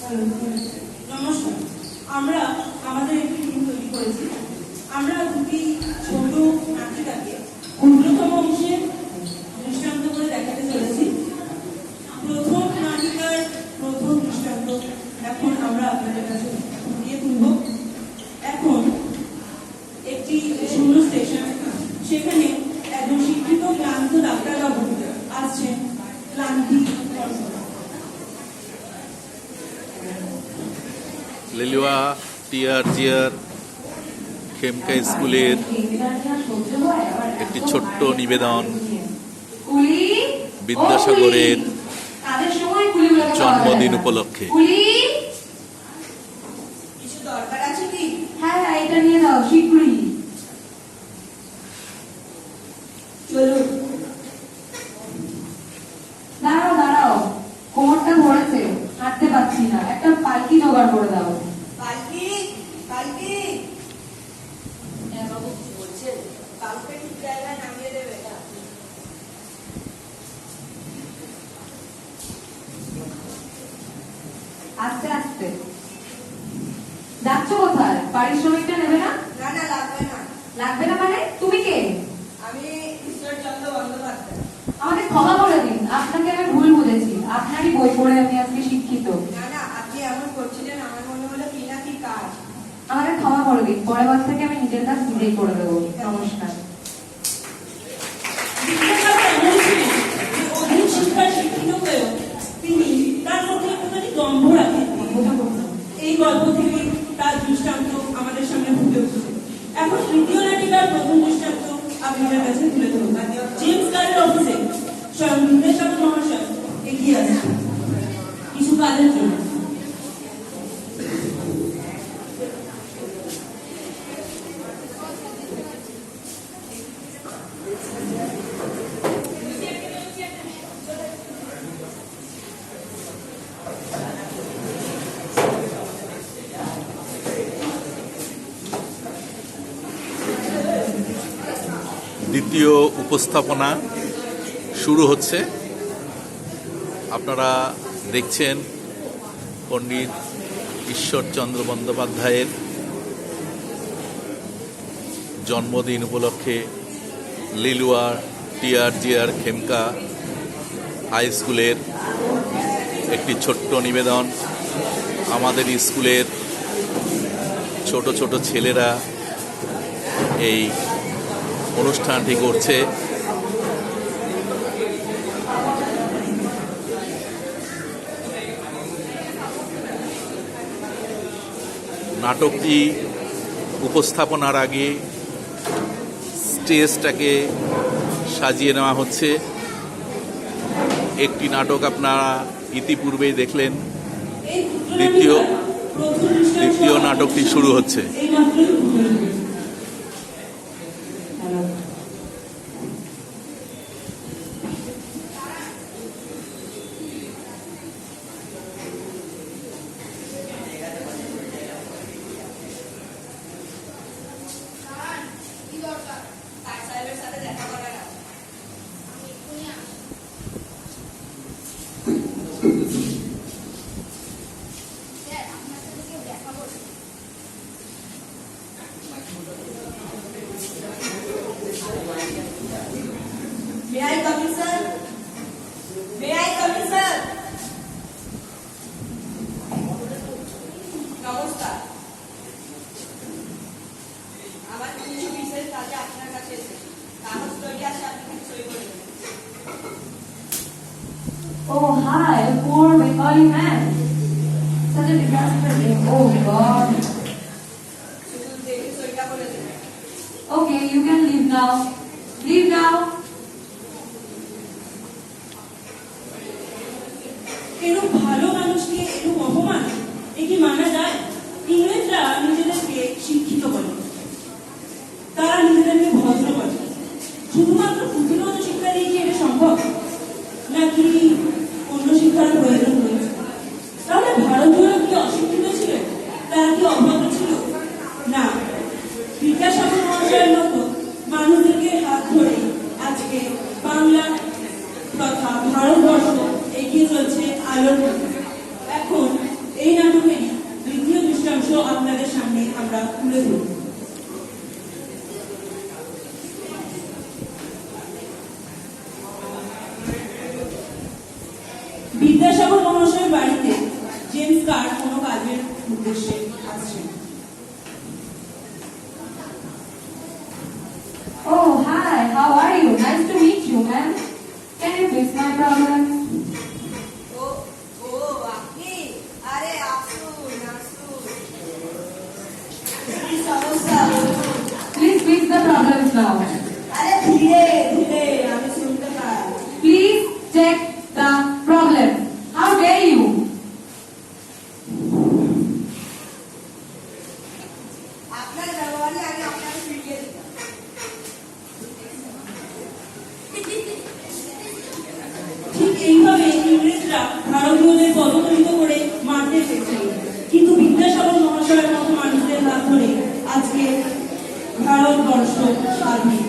নমস্কার। আমরা আমাদের একটি টিম তৈরি করেছি। আমরা দুটি ছোট নাটিকাকে অন্যতম অংশে দৃষ্টান্ত করে দেখাতে চলেছি। প্রথম নাটিকার প্রথম দৃষ্টান্ত এখন আমরা আপনাদের কাছে ফুটিয়ে তুলব। এখন একটি শূন্য স্টেশন, সেখানে একজন শিক্ষিত ক্লান্ত ডাক্তারবাবু আসছেন ক্লান্তি। লিলুয়া টিআরজিআর খেমকা স্কুলের একটি ছোট্ট নিবেদন বিদ্যাসাগরের জন্মদিন উপলক্ষে। কিছু দরকার আছে কি? হ্যাঁ, এটা নিয়ে দাও শীঘ্রই। চলুন। দাঁড়াও দাঁড়াও, কোমরটা ধরেছে, হাঁটতে পারছি না, একটা পালকি জোগাড় করে দাও। পালকি পালকি। হ্যাঁ বাবু, কি বলছেন? কাউকে ঠিক জায়গায় নামিয়ে দেবে না? আস্তে আস্তে। যাচ্ছ কোথায়? পারিশ্রমিকটা নেবে না? না না, লাগবে না। লাগবে না মানে? তুমি কে? আমি ঈশ্বরচন্দ্র বন্দ্যোপাধ্যায়। আমাকে ক্ষমা করে দিন, আপনাকে আমি ভুল বুঝেছি। আপনারই বই পড়ে আমি আজকে শিক্ষিত। না না, আপনি এমন করছিলেন, আমার মনে হলো কি না কি কাজ। আমাকে ক্ষমা করে দিন, পরের বার থেকে আমি নিজের কাজ নিজেই করে দেবো। নমস্কার। অধিক শিক্ষায় শিক্ষিত হয়েও তিনি তার মধ্যে একটুখানি দম্ভ রাখেন। এই গল্প থেকে তার দৃষ্টান্ত আমাদের সামনে ফুটে উঠছে। এখন তৃতীয় নাটিকার প্রথম দৃষ্টান্ত আপনাদের কাছে তুলে ধরুন। জেমস গার্ডের অফিসে স্বয়ং বিদ্যাসাগর মহাশয় এগিয়ে আসছেন কিছু কাজের জন্য। দ্বিতীয় উপস্থাপনা শুরু হচ্ছে। আপনারা দেখছেন পণ্ডিত ঈশ্বরচন্দ্র বন্দ্যোপাধ্যায়ের জন্মদিন উপলক্ষে লিলুয়া টিআরজিআর খেমকা হাই স্কুলের একটি ছোট্ট নিবেদন। আমাদের স্কুলের ছোট ছোট ছেলেরা এই অনুষ্ঠানটি করছে। নাটকটি উপস্থাপনার আগে স্টেজটাকে সাজিয়ে নেওয়া হচ্ছে। একটি নাটক আপনারা ইতিপূর্বেই দেখলেন, দ্বিতীয় নাটকটি শুরু হচ্ছে। May I come in, sir? May I come in, sir? নমস্কার। আমার কিছু বিশেষ কাজে আপনার কাছে এসেছি। কাগজ তৈরি আছে, আপনি কিছু সই করে দেবেন। Oh, hi, a poor Bengali man. Such a disaster name. Oh, God. শুধু দেখে সইটা করে দেবেন। Okay, you can leave now. Leave now. এরূপ ভালো মানুষকে এরূপ অপমান, এ কি মানা যায়? ইংরেজরা নিজেদেরকে শিক্ষিত বলে, তারা নিজেদেরকে ভদ্র বলে। শুধুমাত্র পুঁথিগত শিক্ষা দিয়ে কি এটা সম্ভব, নাকি অন্য শিক্ষার প্রয়োজন রয়েছে? তাহলে ভারতীয়রা কি অশিক্ষিত ছিলেন? তারা কি অভদ্র ছিল? না, বিদ্যাসাগর মহাশয়ের মতো মানুষদেরকে হাত ধরে আজ তুলে ধরুন। বিদ্যাসাগর মহাশয়ের বাড়িতে জেমস কার্ড কোনো কাজের উদ্দেশ্যে আসছেন। Oh, hi. How are you? Nice to meet you, ma'am. Can you fix my problem? ও ও আপনি আরে আসুন আসুন কি সমস্যা বলুন। Please fix the problems now. আরে ধীরে ধীরে আমি শুনতে পাই। Please check the problem. How dare you? আপনার ব্যবহারে আগে আপনাকে ফিরিয়ে দিতাম। ঠিক এইভাবে ইংরেজরা ভারতীয়দের পদদলিত করে মারতে চেয়েছিল, কিন্তু বিদ্যাসাগর মহাশয়ের মতো মানুষদের হাত ধরে আজকে ভারতবর্ষ স্বাধীন।